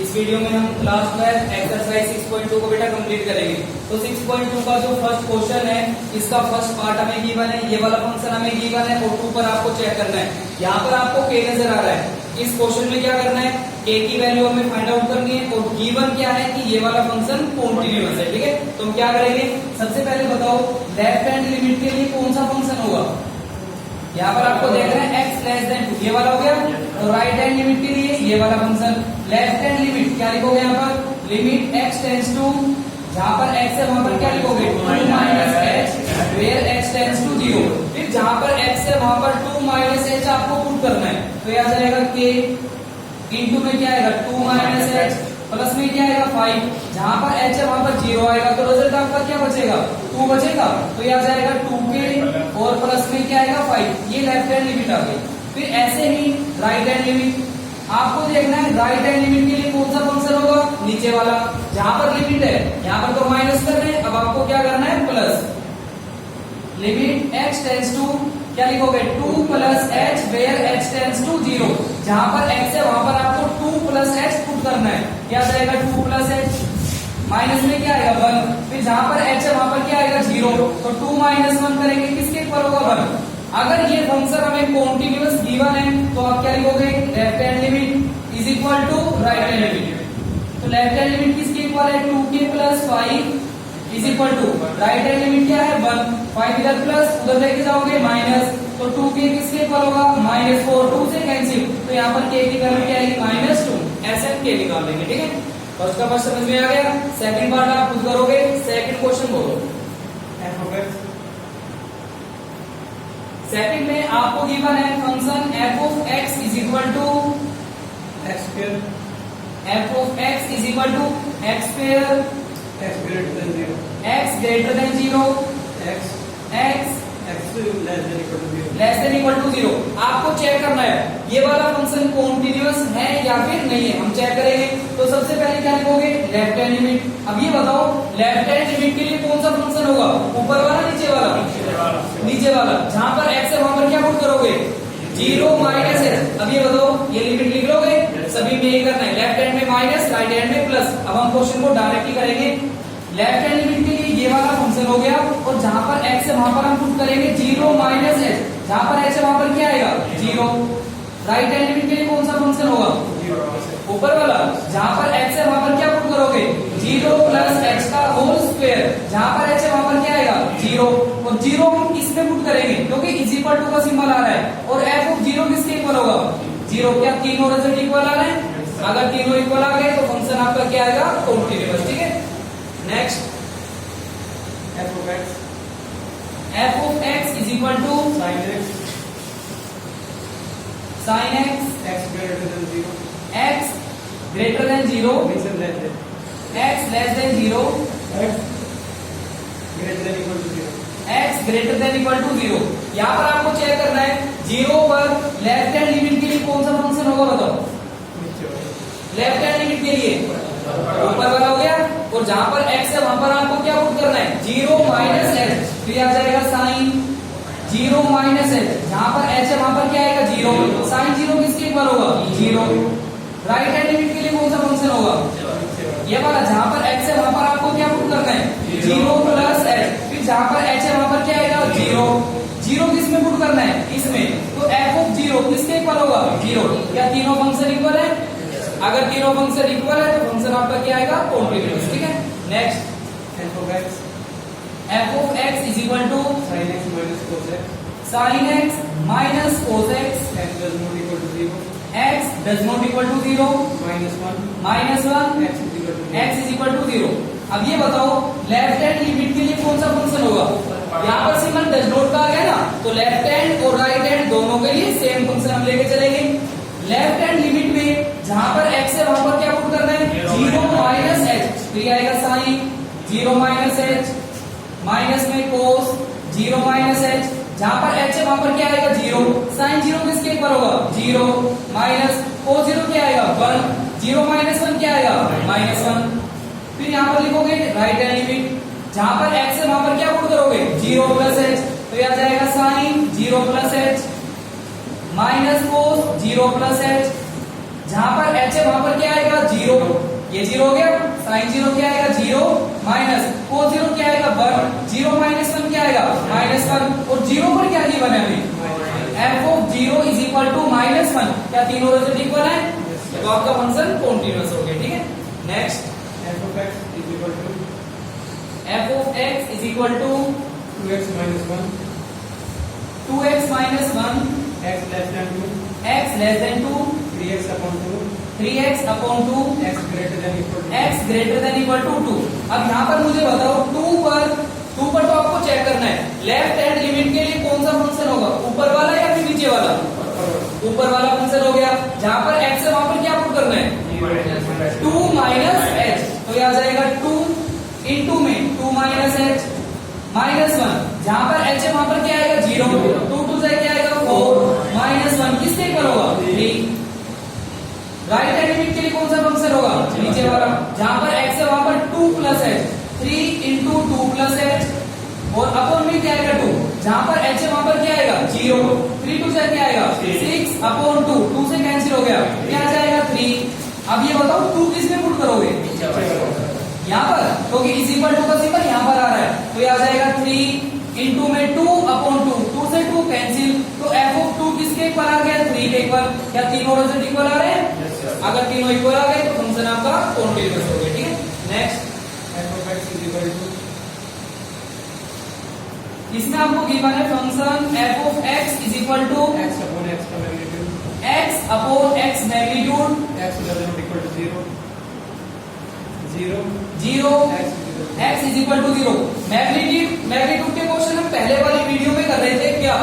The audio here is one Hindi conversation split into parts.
इस वीडियो में हम क्लास 12 एक्सरसाइज 6.2 को बेटा कंप्लीट करेंगे। तो 6.2 का जो फर्स्ट क्वेश्चन है, इसका फर्स्ट पार्ट हमें गिवन है, ये वाला फंक्शन हमें गिवन है और 2 पर आपको चेक करना है। यहाँ पर आपको k नजर आ रहा है। इस क्वेश्चन में क्या करना है, k की वैल्यू हमें फाइंड आउट करनी है और गिवन क्या है कि ये वाला फंक्शन कॉन्टिन्यूअस है। ठीक है, तो हम क्या करेंगे, सबसे पहले बताओ लेफ्ट हैंड लिमिट के लिए कौन सा फंक्शन होगा। यहाँ पर आपको देख रहे हैं x लेस देन 2, ये वाला हो गया। और राइट हैंड लिमिट के लिए ये वाला फंक्शन लेफ्ट हैंड लिमिट क्या लिखोगे, यहाँ पर लिमिट x टेंड्स टू, जहां पर x है वहां पर क्या लिखोगे 2 minus h where x tends to 0। फिर जहां पर x है वहां पर 2 माइनस h आपको पुट करना है। तो यह आ जाएगा k इंटू में क्या आएगा 2 माइनस h प्लस में क्या आएगा 5, जहां पर h है वहां पर 0 आएगा। तो रिजल्ट आपका क्या बचेगा 2 बचेगा। तो यह आ जाएगा 2k और प्लस में क्या आएगा 5। ये लेफ्ट हैंड लिमिट आ गई। फिर ऐसे ही राइट हैंड लिमिट आपको देखना है, राइट हैंड लिमिट के लिए कौन सा फंक्शन होगा, नीचे वाला। जहां पर लिमिट है यहाँ पर तो माइनस कर रहे हैं, अब आपको क्या करना है plus limit x tends to क्या लिखोगे 2 plus h where h tends to 0। जहां पर x है वहां पर आपको 2 प्लस h पुट करना है। क्या जाएगा 2 प्लस h माइनस में क्या आएगा 1। फिर जहां पर h है वहां पर क्या आएगा 0। तो 2 माइनस 1 करेंगे, किसके इक्वल होगा 1। अगर ये फंक्शन हमें कॉन्टिन्यूअस गिवन है तो आप क्या लिखोगे left hand limit is equal to right hand limit. तो लेफ्ट हैंड लिमिट किसके इक्वल है 2k plus 5 is equal to right hand limit क्या है 1। 5 इधर प्लस उधर लेके जाओगे माइनस, तो 2k किसके इक्वल होगा -4, 2 से कैंसिल। तो यहाँ पर k की वैल्यू क्या आएगी -2, ऐसे हम k निकाल लेंगे। ठीक है, फर्स्ट का पार्ट समझ में आ गया। सेकंड पार्ट आप खुद करोगे। सेकंड क्वेश्चन बोलो। सेकंड में आपको गिवन है function f of x is equal to x square f of x is equal to x square x greater than 0 x greater than 0 x x less than equal to 0 less than equal to 0। आपको चेक करना है ये वाला फंक्शन कॉन्टिन्यूअस है या फिर नहीं है, हम चेक करेंगे। तो सबसे पहले क्या लिखोगे लेफ्ट हैंड लिमिट। अब ये बताओ लेफ्ट हैंड लिमिट के लिए कौन सा फंक्शन होगा, ऊपर वाला नीचे वाला नीचे वाला। जहां पर x है वहां पर क्या पुट करोगे 0 माइनस h। अब ये बताओ ये लिमिट लिख लोगे, सभी में यही करना है, लेफ्ट हैंड में माइनस राइट हैंड में प्लस। अब हम क्वेश्चन को डायरेक्टली करेंगे। लेफ्ट हैंड लिमिट के लिए ये वाला फंक्शन हो गया और जहां पर x है वहां पर हम पुट करेंगे 0 माइनस h। जहां पर h है वहां पर क्या आएगा 0। राइट हैंड लिमिट के लिए कौन सा फंक्शन होगा ऊपर वाला। जहां पर x है वहां पर क्या पुट करोगे 0 प्लस h का होल स्क्वायर। जहां पर h है वहां पर क्या आएगा 0 और 0 हम इसमें पुट करेंगे क्योंकि इज इक्वल टू का सिंबल आ रहा है। और f ऑफ 0 किसके इक्वल होगा 0। क्या तीनों रिजल्ट इक्वल आ रहे हैं, अगर तीनों इक्वल आ गए तो फंक्शन आपका क्या आएगा कॉन्टिन्यूअस। ठीक है, next f of x is equal to sin x sin x x greater than 0 x greater than 0 means less than x less than 0 x greater than equal to 0 x greater than equal to 0। यहाँ पर आपको चेक करना है 0 पर लेफ्ट हैंड लिमिट के लिए कौन सा फंक्शन होगा बताओ। लेफ्ट हैंड लिमिट के लिए ऊपर वाला हो गया और जहां पर x है वहां पर आपको क्या पुट करना है 0 माइनस h। फिर आ जाएगा साइन 0 माइनस h। जहां पर h है वहां पर क्या आएगा 0। साइन 0 किसके इक्वल होगा 0। राइट हैंड लिमिट के लिए कौन सा फंक्शन होगा ये वाला। जहां पर x है वहां पर आपको क्या पुट करना है 0 प्लस h। फिर जहां पर h है वहां पर क्या आएगा 0। 0 किसमें पुट करना है इसमें। तो f ऑफ 0 किसके इक्वल होगा 0। क्या तीनों फंक्शन इक्वल है, अगर तीनों फंक्शन इक्वल है तो फंक्शन आपका क्या आएगा कॉन्टिन्यूअस। ठीक है, next f of x is equal to sin x minus cos x sin x minus cos x x does not equal to 0 x does not equal to 0 minus 1 minus 1 x is equal to 0 x is equal to 0। अब ये बताओ लेफ्ट हैंड लिमिट के लिए कौन सा फंक्शन होगा। यहाँ पर सिंबल डज नॉट का आ गया ना, तो लेफ्ट हैंड और राइट हैंड दोनों के लिए सेम फंक्शन हम लेके चलेंगे। लेफ्ट हैंड लिमिट में जहां पर x है वहां पर क्या पुट करना है 0 माइनस h। फिर आएगा साइन 0 माइनस h माइनस में cos 0 माइनस h। जहां पर h है वहां पर क्या आएगा 0। साइन 0 किसके इक्वल होगा 0 माइनस cos 0 क्या आएगा 1। 0 माइनस 1 क्या आएगा -1। फिर यहाँ पर लिखोगे राइट हैंड लिमिट। जहां पर x है वहां पर क्या पुट करोगे 0 प्लस h। तो यह आ जाएगा sine 0 plus h minus cos 0 plus h। जहां पर h है वहां पर क्या आएगा जीरो, ये जीरो हो गया, साइन जीरो क्या आएगा जीरो, माइनस कोस जीरो क्या आएगा वन, जीरो माइनस वन क्या आएगा माइनस वन, और जीरो पर क्या गिवन है हमें f of zero is equal to minus one, क्या तीनों रिजल्ट इक्वल है, तो आपका फंक्शन कॉन्टिन्यूअस हो गया। ठीक है, next f of x is equal to f of x is equal to 2x minus 1 2x minus one, x less than 2 x less than two, 3x upon 2 3x upon two, x greater than equal to x greater than equal to 2। अब यहाँ पर मुझे बताओ 2 पर तो आपको चेक करना है लेफ्ट हैंड लिमिट के लिए कौन सा फंक्शन होगा, ऊपर वाला या फिर नीचे वाला, ऊपर वाला फंक्शन हो गया, जहां पर x है वहां पर क्या पुट करना है 2 माइनस एच, तो ये आ जाएगा 2 इंटू में 2 माइनस एच माइनस 1, जहां पर h है वहां पर क्या आएगा 0, 2 2 से क्या आएगा 4 माइनस 1, किसके इक्वल होगा 3। राइट हैंड लिमिट के लिए कौन सा फंक्शन होगा नीचे वाला, जहां पर x है वहां पर 2 plus H, 3 into 2 plus H, और अपॉन में क्या आएगा 2, जहां पर h है वहां पर क्या आएगा 0, 3 2 से क्या आएगा 6 अपॉन 2, 2 से कैंसिल हो गया, क्या आ जाएगा 3। अब ये बताओ 2 किस में पुट करोगे, यहाँ पर, क्योंकि इज इक्वल टू का सिंबल यहाँ पर आ रहा है, तो ये आ जाएगा 3 इंटू में 2 अपॉन 2, 2 से 2 कैंसिल, तो एफ ऑफ 2 किसके इक्वल आ गया 3 के इक्वल, क्या तीनों रिजल्ट इक्वल आ रहे हैं, अगर तीनों इक्वल आ गए तो फंक्शन आपका कॉन्टिन्यूअस हो गया। ठीक है, next f of x is equal to इसमें आपको गिवन है function f of x is equal to x upon x का magnitude x upon x magnitude x does not equal to 0 zero x is equal to 0। Magnitude के क्वेश्चन हम पहले वाली वीडियो में कर रहे थे क्या,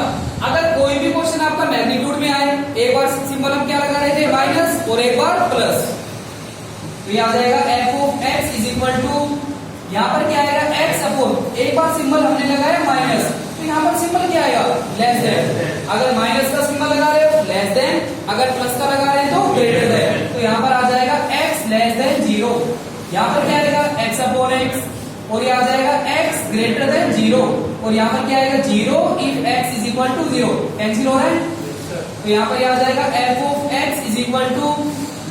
अगर कोई भी क्वेश्चन आपका मैग्नीट्यूड में आए, एक बार सिंबल हम क्या लगा रहे थे माइनस और एक बार प्लस, तो ये आ जाएगा f of x is equal to, यहाँ पर क्या आएगा एक्स अपॉन, एक बार सिंबल हमने लगाया माइनस, तो यहाँ पर सिंबल क्या आएगा लेस देन, अगर माइनस का सिंबल लगा रहे हो लेस देन, अगर प्लस का लगा रहे हो तो ग्रेटर देन, तो यहाँ पर आ जाएगा एक्स लेस देन 0, यहाँ पर क्या आएगा x अपॉन x, और ये आ जाएगा x ग्रेटर देन 0, और यहाँ पर क्या आएगा 0 if x is equal to 0, cancel हो रहा है, तो यहाँ पर आ जाएगा f of x is equal to,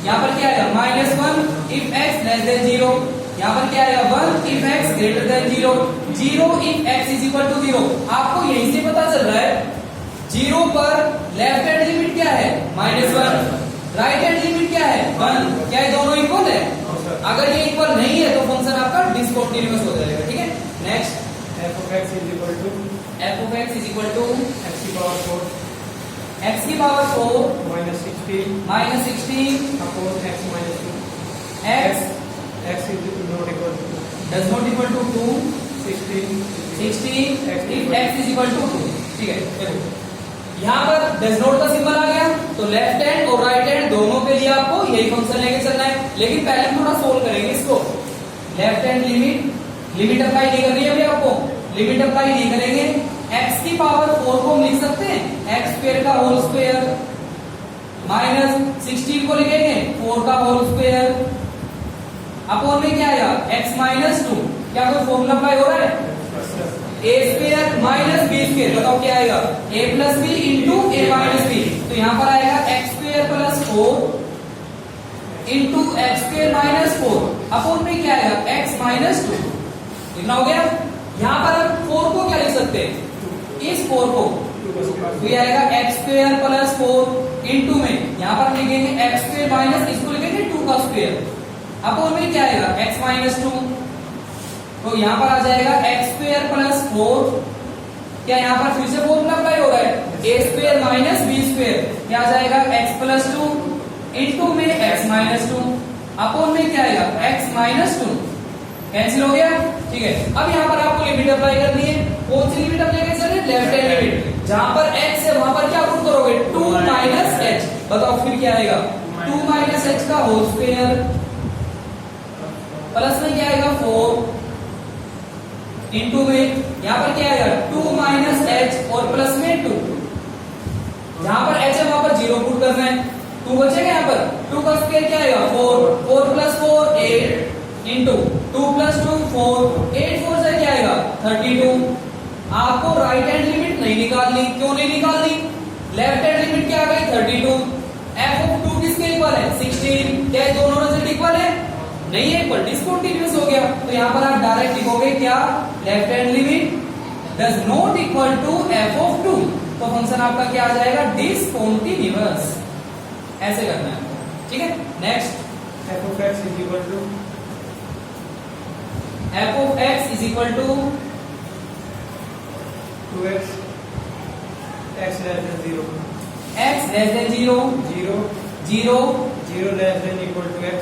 यहाँ पर क्या आएगा -1 इफ x लेस देन 0, यहाँ पर क्या आएगा 1 if x greater than 0, 0 if x is equal to 0। आपको यहीं से पता चल रहा है 0 पर लेफ्ट हैंड लिमिट क्या है -1, राइट हैंड लिमिट क्या है 1, क्या ये दोनों इक्वल है, अगर ये इक्वल नहीं है तो फंक्शन आपका डिसकंटीन्यूअस हो जाएगा। ठीक है, next f of x is equal to f of x is equal to x की पावर 4 x की power 4 minus 16 upon x minus 2 x x is not equal to does not equal to 2 16 if x is equal to 2। ठीक है, देखो यहाँ पर डज नॉट का सिंबल आ गया, तो लेफ्ट हैंड और राइट हैंड दोनों के लिए आपको यही फंक्शन लेके चलना है, लेकिन पहले हम थोड़ा सोल्व करेंगे इसको। लेफ्ट हैंड लिमिट अप्लाई नहीं करनी है अभी आपको, लिमिट अप्लाई नहीं करेंगे, x की पावर 4 को हम लिख सकते हैं x स्क्वायर का होल स्क्वायर माइनस 16 को लिखेंगे 4 का होल स्क्वायर अपॉन में क्या आएगा x माइनस 2, क्या कोई फॉर्मूला अप्लाई हो रहा है, a square minus b square, बताओ क्या आएगा a plus b into a minus b, तो यहाँ पर आएगा x square plus 4 into x square minus 4 upon में क्या आएगा x माइनस 2, लिखना हो गया। यहाँ पर हम 4 को क्या लिख सकते हैं, इस 4 को, तो ये आएगा x स्क्वायर प्लस 4 इंटू में यहाँ पर लिखेंगे x स्क्वायर माइनस, इसको लिखेंगे 2 का स्क्वायर अपॉन में क्या आएगा x माइनस 2, तो यहाँ पर आ जाएगा x स्क्वायर प्लस 4, क्या यहाँ पर फिर से फॉर्मूला अप्लाई हो रहा है a square minus b square, क्या आ जाएगा x प्लस 2 इंटू में x माइनस 2 अपॉन में क्या आएगा x माइनस 2, कैंसिल हो गया। ठीक है, अब यहाँ पर आपको लिमिट अप्लाई करनी है, कौन सी लिमिट अप्लाई करनी है, लेफ्ट हैंड लिमिट, जहां पर x है वहां पर क्या पुट करोगे 2 माइनस h, बताओ फिर क्या आएगा 2 माइनस h का होल स्क्वायर प्लस में क्या आएगा 4 इंटू में यहाँ पर क्या आएगा 2 माइनस एच और प्लस में 2, जहां पर h है वहां पर 0 पुट करना है, 2 बचेगा यहाँ पर, 2 का स्क्वायर क्या आएगा 4 प्लस 4 8 इंटू 2 प्लस 2 4 8 4 से क्या आएगा 32। आपको राइट हैंड लिमिट नहीं निकालनी, क्यों नहीं निकालनी, लेफ्ट हैंड लिमिट क्या आ गई 32, f ऑफ 2 किसके इक्वल है 16, क्या दोनों रिजल्ट इक्वल नहीं है इक्वल, डिसकंटीन्यूअस हो गया। तो यहाँ पर आप डायरेक्ट लिखोगे क्या, left hand limit does not equal to f of 2, तो फंक्शन आपका क्या आ जाएगा, डिसकंटीन्यूअस। ऐसे करना है, ठीक है। Next, f of x is equal to f of x is equal to 2x x less than 0 x less than 0 0 0 0 less than equal to x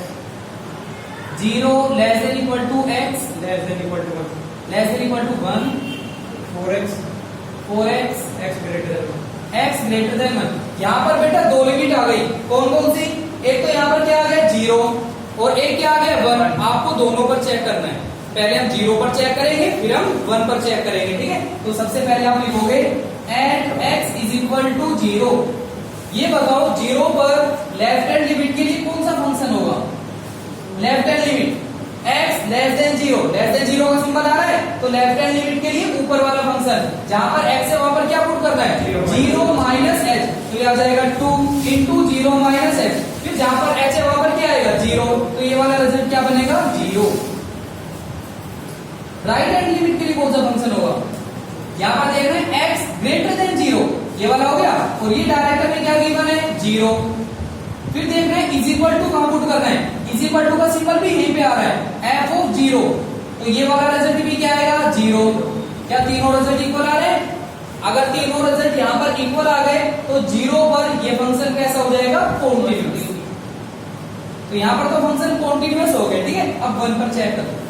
0 less than equal to x less than equal to 1 less than equal to 1 4x 4x x greater than x greater than 1। यहाँ पर बेटा दो लिमिट आ गई, कौन कौन सी, एक तो यहाँ पर क्या आ गया 0 और एक क्या आ गया 1। आपको दोनों पर चेक करना है, पहले हम 0 पर चेक करेंगे फिर हम 1 पर चेक करेंगे, ठीक है। तो सबसे पहले आप लिखोगे at x is equal to 0। ये बताओ 0 पर लेफ्ट हैंड लिमिट के लिए कौन सा फंक्शन होगा, left hand limit x less than 0, less than 0 का सिंबल आ रहा है, तो लेफ्ट हैंड लिमिट के लिए ऊपर वाला फंक्शन, जहां पर x है वहां पर क्या पुट करना है, 0 माइनस h, तो ये आ जाएगा 2 इंटू 0 माइनस h। फिर जहां पर h है वहां पर क्या आएगा 0, तो ये वाला रिजल्ट क्या बनेगा 0। राइट हैंड लिमिट के लिए कौन सा फंक्शन होगा, यहां पर देख रहे हैं x ग्रेटर देन 0, ये वाला हो गया, और ये डायरेक्ट में क्या गिवन है 0। फिर देख रहे हैं इज इक्वल टू कहां पुट करना है, इज इक्वल टू का सिंबल भी यहीं पे आ रहा है f ऑफ 0, तो ये वाला रिजल्ट भी क्या आएगा 0। क्या तीनों रिजल्ट इक्वल आ रहे हैं, अगर तीनों रिजल्ट यहां पर इक्वल आ गए तो 0 पर ये फंक्शन कैसा हो जाएगा, कॉन्टिन्यूअस। तो यहां पर तो फंक्शन कॉन्टिन्यूअस हो गया, ठीक है। अब 1 पर चेक करो,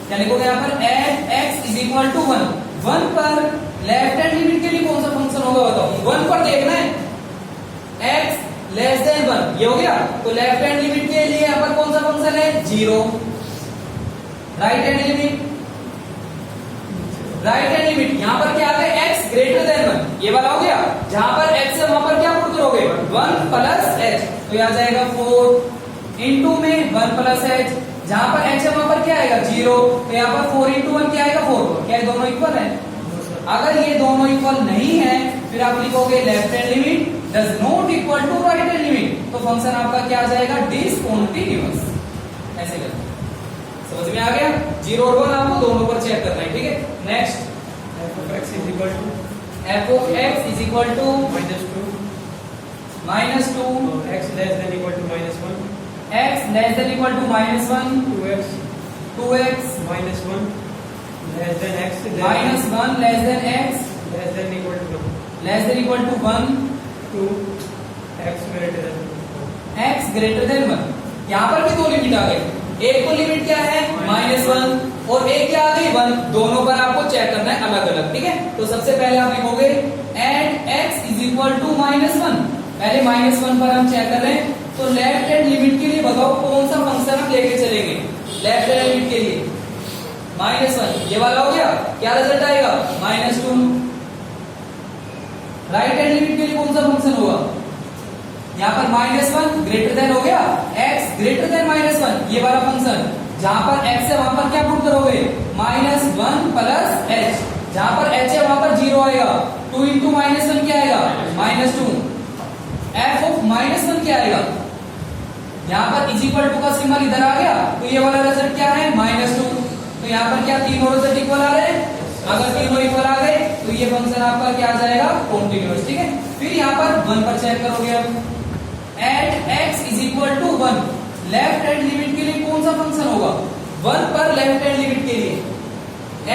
क्या लिखोगे यहाँ पर at x is equal to 1। 1 पर लेफ्ट हैंड लिमिट के लिए कौन सा फंक्शन होगा बताओ, 1 पर देखना है x लेस देन 1, ये हो गया, तो लेफ्ट हैंड लिमिट के लिए यहाँ पर कौन सा फंक्शन है 0। Right hand limit, right hand limit यहाँ पर क्या आ गया x ग्रेटर देन 1, ये वाला हो गया, जहां पर x है वहां पर क्या पुट करोगे 1 प्लस h, तो ये आ जाएगा 4 इंटू में 1 प्लस h, जहां पर h है वहां पर क्या आएगा 0, तो यहाँ पर 4 इंटू 1 क्या आएगा 4, क्या ये दोनों इक्वल है। अगर ये दोनों इक्वल नहीं है फिर आप लिखोगे left hand limit does not equal to right hand limit, तो फंक्शन आपका क्या आ जाएगा डिसकंटीन्यूअस। ऐसे करना, समझ में आ गया, 0 और 1 आपको दोनों पर चेक करना है, ठीक है। Next, f of x is equal to f of x is equal to minus 2 -2 x less than equal to -1 x less than equal to -1 2x minus 1 less than x -1 less than x less than equal to less than equal to 1 2 x greater than x greater than 1। यहाँ पर भी दो लिमिट आ गई, एक तो लिमिट क्या है -1 और एक क्या आ गई 1, दोनों पर आपको चेक करना है अलग अलग, ठीक है। तो सबसे पहले आप लिखोगे at x is equal to -1, पहले -1 पर हम चेक कर रहे हैं, तो लेफ्ट हैंड लिमिट के लिए बताओ कौन सा फंक्शन हम लेके चलेंगे, लेफ्ट हैंड लिमिट के लिए -1, ये वाला हो गया, क्या रिजल्ट आएगा -2। राइट हैंड लिमिट के लिए कौन सा फंक्शन होगा, यहाँ पर -1 ग्रेटर देन हो गया, x ग्रेटर देन -1, ये वाला फंक्शन, जहां पर x है वहां पर क्या पुट करोगे -1 प्लस h, जहां पर h है वहां पर 0 आएगा, 2 इंटू -1 क्या आएगा -2, f ऑफ -1 क्या आएगा, यहाँ पर इज इक्वल टू का सिंबल इधर आ गया, तो ये वाला रिजल्ट क्या है -2। तो यहाँ पर क्या तीनों रिजल्ट इक्वल आ रहे हैं, अगर तीनों इक्वल आ गए तो ये फंक्शन आपका क्या आ जाएगा कॉन्टिन्यूअस, ठीक है। फिर यहाँ पर 1 पर चेक करोगे, अब at x is equal to 1, left hand limit के लिए कौन सा फंक्शन होगा 1 पर लेफ्ट हैंड लिमिट के लिए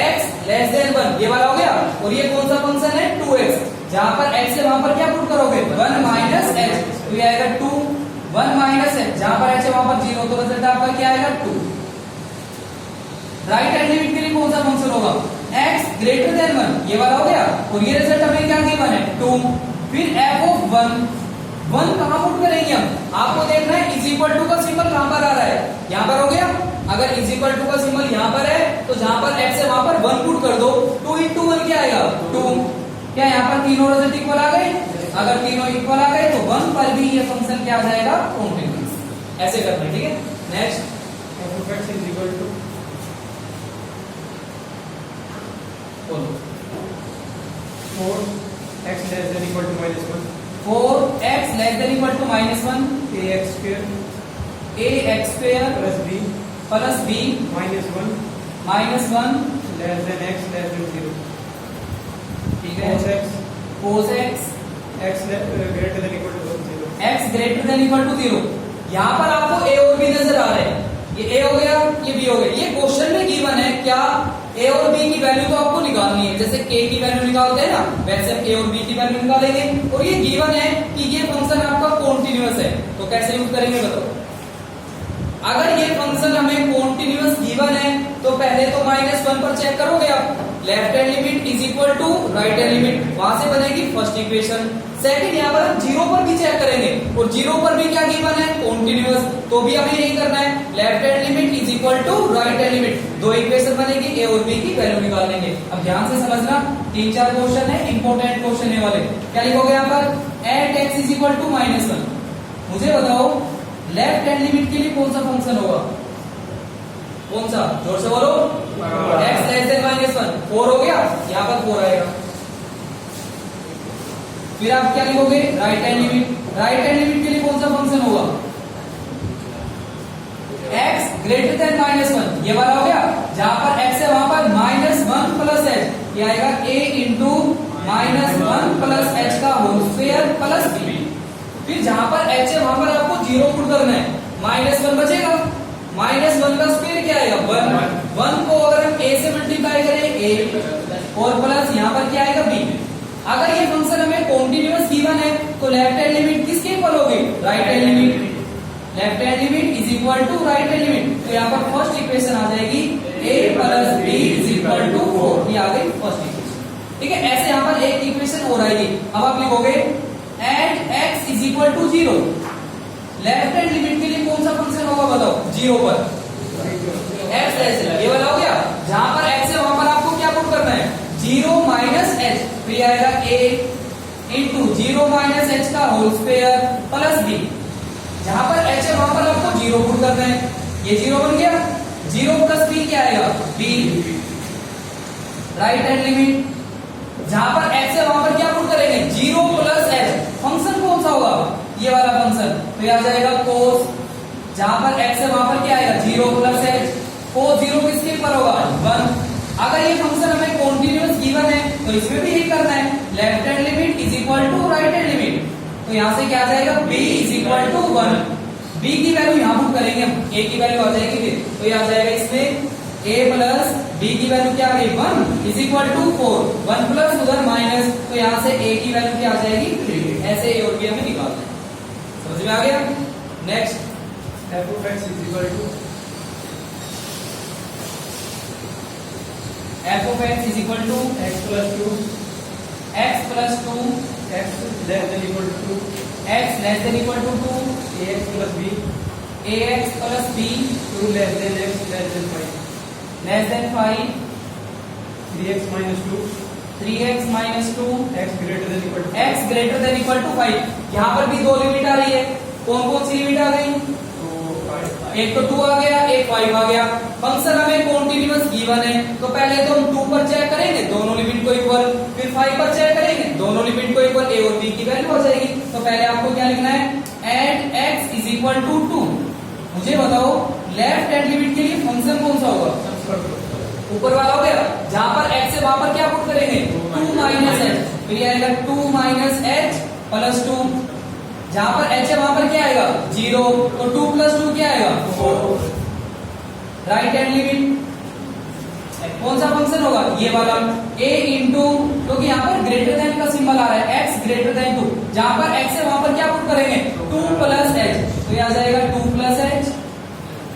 x लेस देन 1, ये वाला हो गया, और ये कौन सा फंक्शन है 2x, जहां पर x है वहां पर क्या पुट करोगे 1 माइनस h, तो ये आएगा 2 1 माइनस h, जहां पर h है वहां पर 0, तो रिजल्ट आपका क्या आएगा 2। राइट हैंड लिमिट के लिए कौन सा फंक्शन होगा x ग्रेटर देन 1, ये वाला हो गया, और ये रिजल्ट हमें क्या गिवन है 2। फिर f ऑफ 1 कहां पुट करेंगे हम, आपको देखना है इज इक्वल टू का सिंबल कहां पर आ रहा है, यहां पर हो गया, अगर इज इक्वल टू का सिंबल यहां पर है तो जहां पर x है वहां पर 1 पुट कर दो, 2 इंटू 1 क्या आएगा 2। क्या यहाँ पर तीनों रिजल्ट इक्वल आ गए, अगर तीनों इक्वल आ गए तो 1 पर भी ये फंक्शन क्या आ जाएगा कॉन्टिन्यूअस। ऐसे करना है, ठीक है। Next, f of x is equal to 4x less than equal to -1 4x less than equal to -1 ax square ax square plus b plus b -1 -1 less than x less than 0 ठीक है cos x x greater than equal to 0 x greater than equal to 0। यहाँ पर आपको a और b नजर आ रहे हैं, ये a हो गया ये b हो गया। ये क्वेश्चन में गिवन है, क्या a और b की वैल्यू तो आपको निकालनी है, जैसे k की वैल्यू निकालते हैं ना वैसे हम a और b की वैल्यू निकालेंगे। और ये गिवन है कि ये फंक्शन आपका कॉन्टिन्यूअस है, तो कैसे यूज करेंगे बताओ। अगर ये फंक्शन हमें कॉन्टिन्यूअस गिवन है तो पहले तो -1 पर चेक करोगे आप, left hand limit is equal to right hand limit, वहां से बनेगी फर्स्ट इक्वेशन। सेकंड यहाँ पर हम 0 पर भी चेक करेंगे, और 0 पर भी क्या गिवन है कॉन्टिन्यूअस, तो भी हमें यही करना है, left hand limit is equal to right hand limit. दो इक्वेशन बनेगी, a और b की वैल्यू निकाल लेंगे। अब ध्यान से समझना, 3-4 क्वेश्चन है, इंपॉर्टेंट क्वेश्चन है वाले। क्या लिखोगे यहाँ पर at x is equal to -1। मुझे बताओ लेफ्ट हैंड लिमिट के लिए कौन सा फंक्शन होगा, कौन सा, जोर से बोलो। x लेस देन -1 4 हो गया, यहाँ पर 4 आएगा। फिर आप क्या लिखोगे right hand limit, right hand limit के लिए कौन सा फंक्शन होगा, x ग्रेटर देन -1, ये वाला हो गया। जहां पर x है वहां पर -1 प्लस h, ये आएगा a इंटू -1 प्लस h का होल स्क्वायर प्लस b। फिर जहां पर h है वहां पर आपको 0 पुट करना है, -1 बचेगा, -1 का स्क्वायर क्या आएगा 1 को अगर हम a से मल्टीप्लाई करें a और प्लस यहाँ पर क्या आएगा b। अगर ये फंक्शन हमें कॉन्टिन्यूअस गिवन है तो लेफ्ट हैंड लिमिट किसके इक्वल होगी, right hand limit. Left hand limit is equal to right hand limit, तो यहाँ पर फर्स्ट इक्वेशन आ जाएगी a plus b is equal to 4, ये आ गई फर्स्ट इक्वेशन। ठीक है, ऐसे यहाँ पर एक इक्वेशन और आएगी। अब आप लिखोगे at x is equal to 0, left hand limit के लिए कौन सा फंक्शन होगा बताओ, 0 पर x ऐसे, ये वाला हो गया। जहां पर x है वहां पर आपको क्या पुट करना है 0 माइनस h, तो ये आएगा a इंटू 0 माइनस h का होल स्क्वायर प्लस b। जहां पर h है वहां पर आपको 0 पुट करना है, ये 0 बन गया, 0 प्लस b क्या आएगा b। राइट हैंड लिमिट, जहां पर x है वहां पर क्या पुट करेंगे 0 प्लस h, फंक्शन कौन सा होगा ये वाला फंक्शन, तो ये आ जाएगा cos। जहां पर x है वहां पर क्या आएगा 0 प्लस h, cos 0 किसके ऊपर होगा 1। अगर ये फंक्शन हमें कॉन्टिन्यूअस गिवन है तो इसमें भी यही करना है, left hand limit is equal to right hand limit, तो यहां से क्या आ जाएगा b is equal to 1। b की वैल्यू यहां पुट करेंगे हम, a की वैल्यू आ जाएगी फिर, तो ये आ जाएगा इसमें a प्लस b की वैल्यू क्या आ गई 1 इज इक्वल टू 4, 1 प्लस उधर माइनस, तो यहां से a की वैल्यू क्या आ जाएगी 3। ऐसे a और b हमें निकालना है, समझ में आ गया। Next f of x is equal to f of x is equal to x plus 2 x plus 2 x less than equal to 2 x less than equal to 2 ax plus b ax plus b 2 less than x less than 5 less than 5 3x minus 2 3x minus 2 x greater than equal to x greater than equal to 5। यहाँ पर भी दो लिमिट आ रही है, कौन कौन सी लिमिट आ गई, एक तो 2 आ गया, एक 5 आ गया। फंक्शन हमें कॉन्टिन्यूअस गिवन है तो पहले तो हम 2 पर चेक करेंगे, दोनों लिमिट को इक्वल, फिर 5 पर चेक करेंगे, दोनों लिमिट को इक्वल, a और b की वैल्यू हो जाएगी। तो पहले आपको क्या लिखना है at x is equal to 2। मुझे बताओ लेफ्ट हैंड लिमिट के लिए फंक्शन कौन सा होगा, ऊपर वाला हो गया। जहां पर x है वहां पर क्या पुट करेंगे 2 माइनस h, फिर ये आएगा 2 माइनस h प्लस 2। जहां पर h है वहां पर क्या आएगा 0, तो 2 प्लस 2 क्या आएगा 4। राइट हैंड लिमिट कौन सा फंक्शन होगा ये वाला a इंटू, क्योंकि यहाँ पर ग्रेटर देन का सिंबल आ रहा है x ग्रेटर देन 2, जहां पर x है वहां पर क्या पुट करेंगे 2 प्लस h, तो ये आ जाएगा 2 प्लस h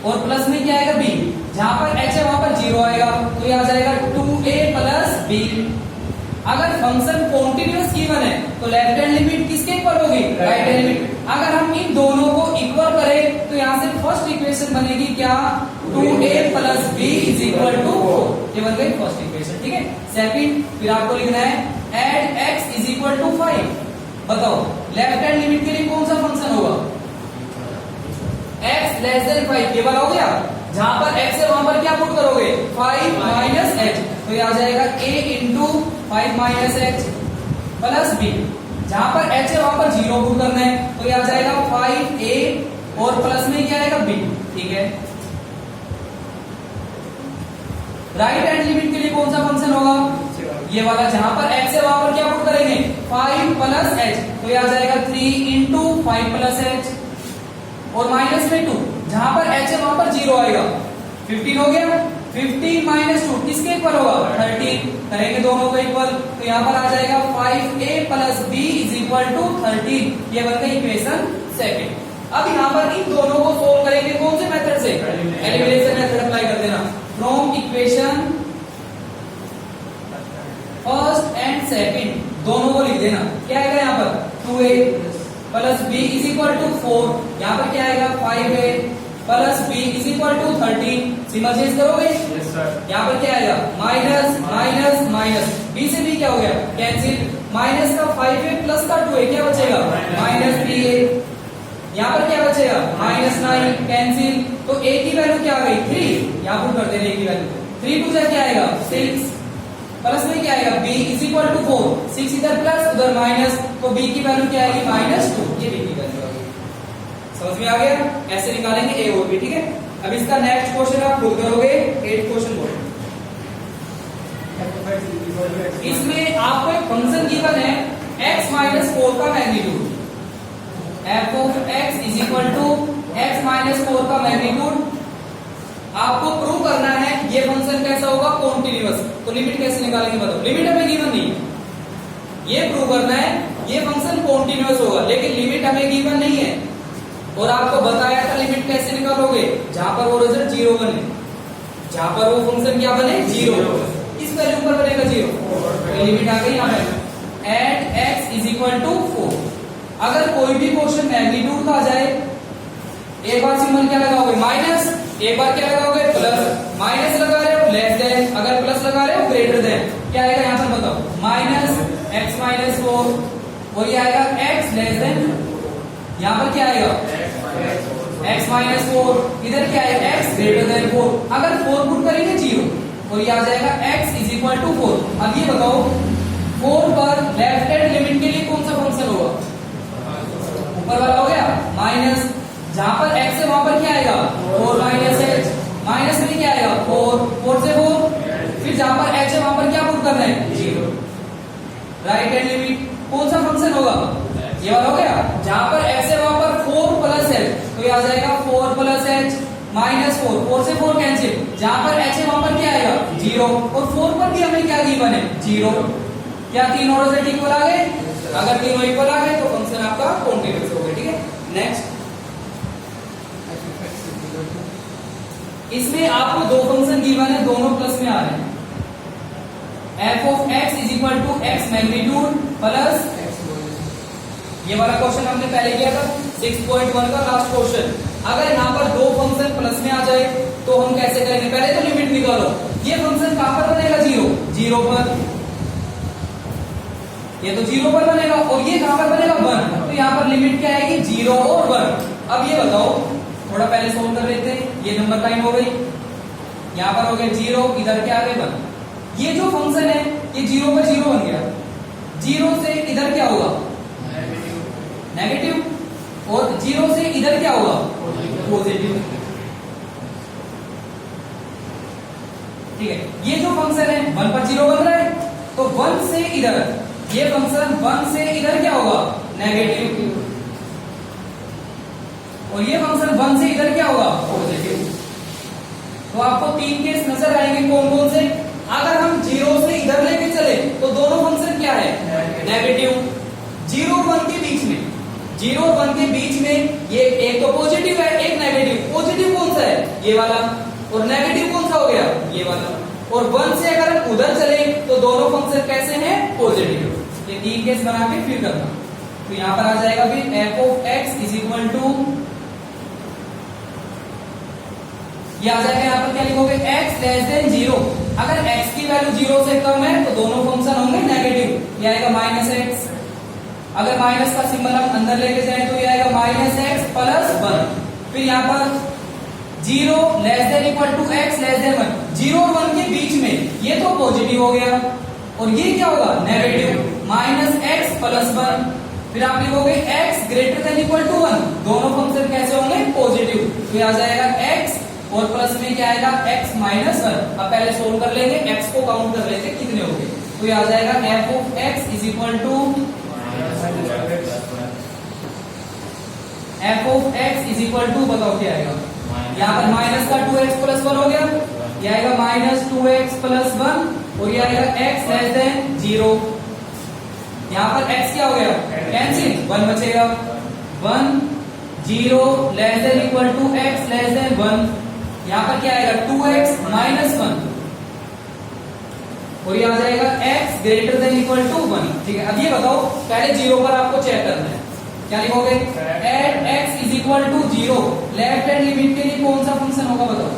और प्लस में क्या आएगा b। जहां पर h है वहां पर 0 आएगा, तो ये आ जाएगा 2a प्लस b। अगर फंक्शन कॉन्टिन्यूअस गिवन है तो लेफ्ट हैंड लिमिट किसके इक्वल होगी राइट हैंड लिमिट। अगर हम इन दोनों को इक्वल करें तो यहाँ से फर्स्ट इक्वेशन बनेगी क्या 2a plus b is equal to 4, ये बन गई फर्स्ट इक्वेशन। ठीक है, सेकंड फिर आपको लिखना है at x is equal to 5। बताओ लेफ्ट हैंड लिमिट के लिए कौन सा फंक्शन होगा x लेस देन 5, ये वाला हो गया। जहां पर x है वहां पर क्या पुट करोगे 5 माइनस h, तो ये आ जाएगा a into 5 minus h plus b। जहां पर h है वहां पर 0 पुट करना है, तो ये आ जाएगा 5a और प्लस में क्या आएगा b। ठीक है, राइट हैंड लिमिट के लिए कौन सा फंक्शन होगा? ये वाला, जहां पर x है वहां पर क्या पुट करेंगे? 5 प्लस h, तो ये आ जाएगा 3 इंटू 5 प्लस h, और माइनस में 2, जहां पर h है वहां पर 0 आएगा। 15 हो गया। 15 माइनस 2 किसके इक्वल होगा? 13, करेंगे दोनों को इक्वल, तो यहाँ पर आ जाएगा 5a plus b is equal to 13, ये बन गई इक्वेशन सेकंड। अब यहाँ पर इन दोनों को सोल्व करेंगे कौन से मेथड से? एलिमिनेशन मेथड अप्लाई कर देना। From equation first and second दोनों को लिख देना। क्या आएगा यहाँ पर? 2a plus b is equal to 4, यहाँ पर क्या आएगा? 5a plus b is equal to 13, symbol change करोगे? Yes sir. यहाँ पर क्या आएगा? माइनस माइनस माइनस, b से b क्या हो गया? कैंसिल, माइनस का 5a प्लस का 2a क्या बचेगा? माइनस 3a, यहाँ पर क्या बचेगा? माइनस 9, कैंसिल, तो a की वैल्यू क्या आ गई? 3, यहाँ पर कर देना a की वैल्यू 3 टू क्या आएगा? 6, प्लस में क्या आएगा? b इज इक्वल टू 4, 6 इधर प्लस उधर माइनस, तो b की वैल्यू क्या आएगी? -2, ये b की वैल्यू आ गई। समझ में आ गया? ऐसे निकालेंगे a और b, ठीक है। अब इसका नेक्स्ट क्वेश्चन आप खुद करोगे, 8 क्वेश्चन बोलो। इसमें आपको एक फंक्शन गिवन है x माइनस 4 का magnitude, f of x is equal to x minus 4 का मैग्नीट्यूड। आपको प्रूव करना है ये फंक्शन कैसा होगा? कॉन्टिन्यूअस। तो लिमिट कैसे निकालेंगे बताओ? लिमिट हमें गिवन नहीं है, ये प्रूव करना है ये फंक्शन कॉन्टिन्यूअस होगा, लेकिन लिमिट हमें गिवन नहीं है। और आपको बताया था लिमिट कैसे निकालोगे? जहां पर वो रिजल्ट 0 बने, जहां पर वो फंक्शन क्या बने? 0, इस वैल्यू पर बनेगा 0, तो लिमिट आ गई यहाँ पे at x is equal to 4। अगर कोई भी क्वेश्चन मैग्नीट्यूड का आ जाए, एक बार सिंबल क्या लगाओगे? माइनस, एक बार क्या लगाओगे? प्लस। माइनस लगा रहे हो लेस देन, अगर प्लस लगा रहे हो ग्रेटर देन, क्या आएगा यहाँ पर बताओ? माइनस x माइनस 4, और ये आएगा x लेस देन, यहाँ पर क्या आएगा? x माइनस 4, इधर क्या है? x ग्रेटर देन 4, अगर 4 पुट करेंगे 0, और ये आ जाएगा x इज इक्वल टू 4। अब ये बताओ 4 पर लेफ्ट हैंड लिमिट के लिए कौन सा फंक्शन होगा? ऊपर वाला हो गया माइनस, जहां पर x है वहां पर क्या आएगा? 4 माइनस h, माइनस में क्या आएगा? 4, 4 से 4, फिर जहां पर h है वहां पर क्या पुट करना है? 0। राइट हैंड लिमिट कौन सा फंक्शन होगा? ये वाला हो गया। जहां पर x है वहां पर 4 प्लस h, तो ये आ जाएगा 4 प्लस h माइनस 4, 4 से 4 कैंसिल, जहां पर h है वहां पर क्या आएगा? 0, और 4 पर भी हमें क्या गिवन है? 0। क्या तीन ऑर्डर इक्वल आ गए? अगर तीनों इक्वल आ गए तो फंक्शन आपका कॉन्टिन्यूअस हो गया, ठीक है। नेक्स्ट, इसमें आपको दो फंक्शन गिवन है, दोनों प्लस में आ रहे हैं। f of x is equal to x magnitude plus, ये वाला क्वेश्चन हमने पहले किया था 6.1 का लास्ट क्वेश्चन। अगर यहाँ पर दो फंक्शन प्लस में आ जाए तो हम कैसे करेंगे? पहले तो लिमिट निकालो। ये फंक्शन कहां पर बनेगा? 0 पर, ये तो 0 पर बनेगा, और ये कहां पर बनेगा? 1, तो यहाँ पर लिमिट क्या आएगी? 0 और 1। अब ये बताओ, थोड़ा पहले सोल्व कर लेते हैं। ये नंबर लाइन हो गई, यहाँ पर हो गया 0, इधर क्या आ गया? 1। ये जो फंक्शन है ये 0 पर 0 बन गया, 0 से इधर क्या होगा? नेगेटिव, और 0 से इधर क्या होगा? पॉजिटिव। ठीक है, ये जो फंक्शन है 1 पर 0 बन रहा है, तो 1 से इधर, ये फंक्शन 1 से इधर क्या होगा? नेगेटिव, और ये फंक्शन 1 से इधर क्या होगा? पॉजिटिव। तो आपको तीन केस नजर आएंगे, कौन कौन से? अगर हम 0 से इधर लेके चले तो दोनों फंक्शन क्या है? नेगेटिव। 0 और 1 के बीच में, 0 और 1 के बीच में ये एक तो पॉजिटिव है, एक नेगेटिव। पॉजिटिव कौन सा है? ये वाला, और नेगेटिव कौन सा हो गया? ये वाला। और 1 से अगर हम उधर चले तो दोनों फंक्शन कैसे हैं? पॉजिटिव। ये तीन केस बना के फिर करना। तो यहां पर आ जाएगा फिर f of x is equal to, ये आ जाएगा यहाँ पर क्या लिखोगे? x less than 0। अगर x की वैल्यू 0 से कम है तो दोनों फंक्शन होंगे नेगेटिव, ये आएगा -x। अगर माइनस का सिंबल हम अंदर लेके जाए तो ये आएगा -x प्लस 1। फिर यहाँ पर 0 less than equal to x less than 1, 0 और 1 के बीच में ये तो पॉजिटिव हो गया, और ये क्या होगा? Negative, -x plus 1। फिर आप लिखोगे x greater than equal to 1, दोनों फंक्शन कैसे होंगे? पॉजिटिव। तो ये आ जाएगा x और प्लस में क्या आएगा x माइनस 1। अब पहले सोल्व कर लेंगे, x को काउंट कर लेते हैं कितने हो गए। तो ये आ जाएगा f of x is equal to f of x is equal to, बताओ क्या आएगा। यहाँ पर माइनस का 2x प्लस 1 हो गया, ये आएगा माइनस 2x प्लस 1 और ये आएगा x लेस देन 0। यहाँ पर x क्या हो गया, कैंसिल, 1 बचेगा। 1 0 less than equal to x less than 1। यहाँ पर क्या आएगा 2x माइनस 1 और ये आ जाएगा x greater than equal to 1। ठीक है, अब ये बताओ पहले 0 पर आपको चेक करना है, क्या लिखोगे, at x is equal to 0। Left hand limit के लिए कौन सा फंक्शन होगा बताओ,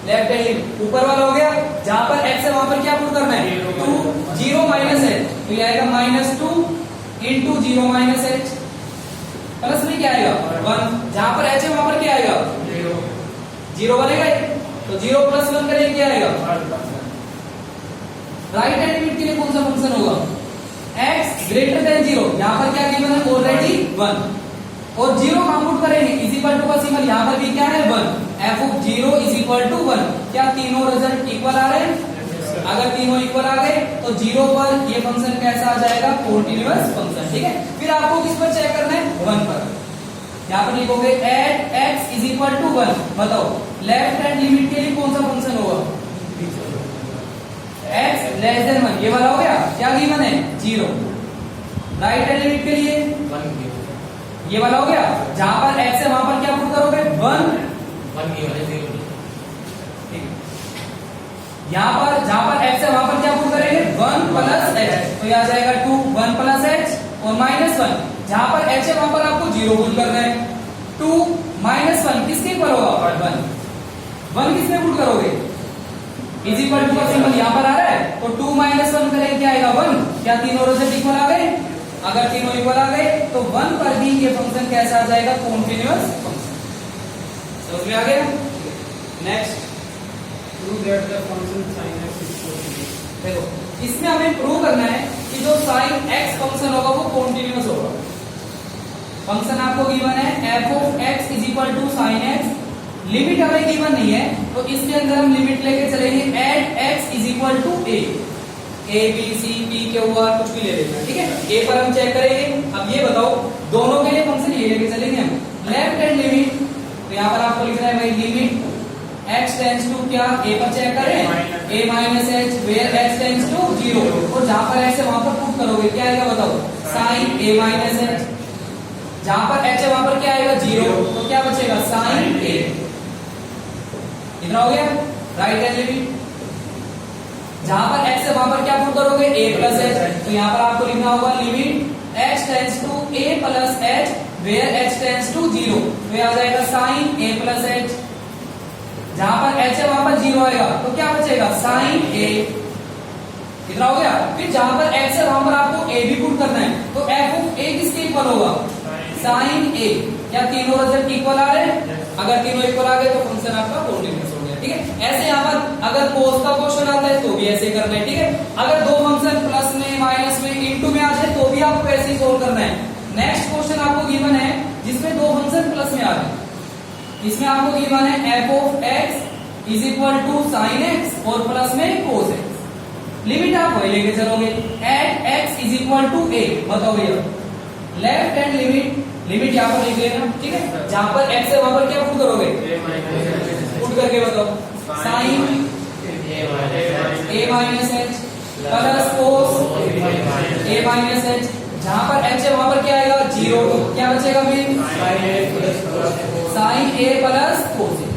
लेफ्ट हैंड लिमिट ऊपर वाला हो गया, जहां पर x है वहां पर क्या पुट करना है, 2 0 माइनस h, तो ये आएगा minus 2 into 0 minus h plus में क्या आएगा 1, जहां पर h है वहां पर क्या आएगा 0 बनेगा, तो 0 प्लस 1 करेंगे क्या आएगा। राइट हैंड लिमिट के लिए कौन सा फंक्शन होगा, x ग्रेटर देन 0, यहां पर क्या गिवन है ऑलरेडी 1 और 0 हम पुट करेंगे इज इक्वल टू का सिंबल, यहां पर भी क्या है 1, f of 0 is equal to 1। क्या तीनों रिजल्ट इक्वल आ रहे हैं, अगर तीनों इक्वल आ गए तो 0 पर ये फंक्शन कैसा आ जाएगा, कॉन्टिन्यूअस फंक्शन। ठीक है, फिर आपको किस पर चेक करना है, 1 पर। यहां पर लिखोगे at x is equal to 1, बताओ लेफ्ट हैंड लिमिट के लिए कौन सा फंक्शन होगा, x लेस देन 1, ये वाला हो गया, क्या गिवन है 0। राइट हैंड लिमिट के लिए 1 ये वाला हो गया, जहां पर x है वहां पर क्या पुट करोगे 1 गिवन है 0। यहां पर जहां पर x है वहां पर क्या पुट करेंगे 1 प्लस h, तो ये आ जाएगा 2 1 प्लस h और माइनस 1, जहां पर h है वहां पर आपको 0 पुट करना है। 2 माइनस 1 किसके इक्वल होगा 1 किसमें पुट करोगे, इज इक्वल टू का सिंबल यहां पर आ रहा है, तो 2 माइनस 1 करेंगे क्या आएगा 1। क्या तीनों रिजल्ट इक्वल आ गए, अगर तीनों इक्वल आ गए तो 1 पर भी ये फंक्शन कैसा आ जाएगा, कॉन्टिन्यूअस फंक्शन। समझ में आ गया। Next Prove that the function sin x is equal to b। देखो इसमें हमें प्रूव करना है कि जो sin x फंक्शन होगा वो कॉन्टिन्यूअस होगा। फंक्शन आपको गिवन है f of x is equal to sin x, limit हमें गिवन नहीं है तो इसके अंदर हम लिमिट लेके चलेंगे at x is equal to a b c p q r कुछ भी ले लेना। ठीक है, a पर हम चेक करेंगे। अब ये बताओ दोनों के लिए फंक्शन ये लेके चलेंगे हम, लेफ्ट हैंड लिमिट, तो यहाँ पर आपको लिखना है भाई लिमिट x टेंड्स टू क्या, a पर चेक करें a माइनस h where x tends to 0, और जहां पर x है वहां पर पुट करोगे क्या आएगा बताओ sin a माइनस h, जहां पर h है वहां पर क्या आएगा 0, तो क्या बचेगा sin a। इतना हो गया राइट हैंड लिमिट, जहां पर x है वहां पर क्या पुट करोगे a प्लस h, तो यहां पर आपको लिखना होगा limit x tends to a plus h where x tends to 0, तो ये आ जाएगा sin a प्लस h, जहां पर h है वहां पर 0 आएगा तो क्या बचेगा sin a। कितना हो गया, फिर जहां पर x है वहां पर आपको a भी पुट करना है, तो f ऑफ a किसके इक्वल होगा sin a। क्या तीनों रिजल्ट इक्वल आ रहे हैं, अगर तीनों इक्वल आ गए तो फंक्शन आपका कॉन्टिन्यूअस हो गया। ठीक है, ऐसे यहाँ पर अगर कोस का क्वेश्चन आता है तो भी ऐसे करना है। ठीक है, अगर दो फंक्शन प्लस में माइनस में इंटू में आ जाए तो भी आपको ऐसे ही सोल्व करना है। नेक्स्ट क्वेश्चन आपको गिवन है जिसमें दो फंक्शन प्लस में आ रहे हैं, इसमें आपको गिवन है f of x is equal to sin x और प्लस में cos x। लिमिट आप वही लेके चलोगे at x is equal to a, बताओ भैया लेफ्ट हैंड लिमिट यहाँ पर लिख लेना। ठीक है, जहां पर x है वहां पर क्या पुट करोगे पुट करके बताओ sin a माइनस h प्लस cos a माइनस h, जहां पर h है वहां पर क्या आएगा 0, तो क्या बचेगा फिर sin a plus cos a।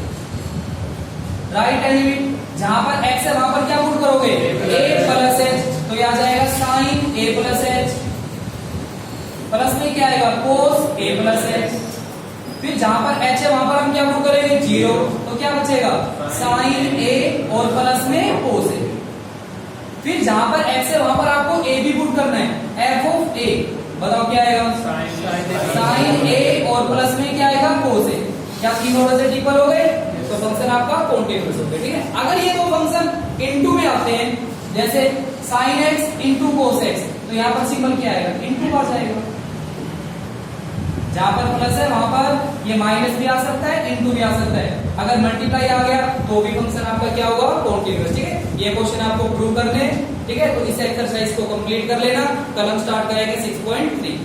Right hand limit, जहां पर x है वहां पर क्या पुट करोगे a प्लस h, तो ये आ जाएगा sin a plus h, plus में क्या आएगा cos a प्लस h। फिर जहां पर h है वहां पर हम क्या पुट करेंगे 0, तो क्या बचेगा sin a और प्लस में cos a। फिर जहां पर x है वहां पर आपको a भी पुट करना है f ऑफ a, बताओ क्या आएगा sin a और प्लस में क्या आएगा cos a। क्या तीनों रिजल्ट इक्वल हो गए, तो फंक्शन आपका कॉन्टिन्यूअस हो गया। ठीक है, अगर ये दो फंक्शन इनटू में आते हैं जैसे sin x into cos x, तो यहाँ पर सिंबल क्या आएगा इनटू आ जाएगा। जहां पर प्लस है वहां पर ये माइनस भी आ सकता है, इनटू भी आ सकता है। अगर मल्टीप्लाई आ गया तो भी फंक्शन आपका क्या होगा, कॉन्टिन्यूअस। ठीक है, ये क्वेश्चन आपको प्रूव करने। ठीक है, तो इस एक्सरसाइज को कंप्लीट कर लेना। कल हम स्टार्ट करेंगे 6.3।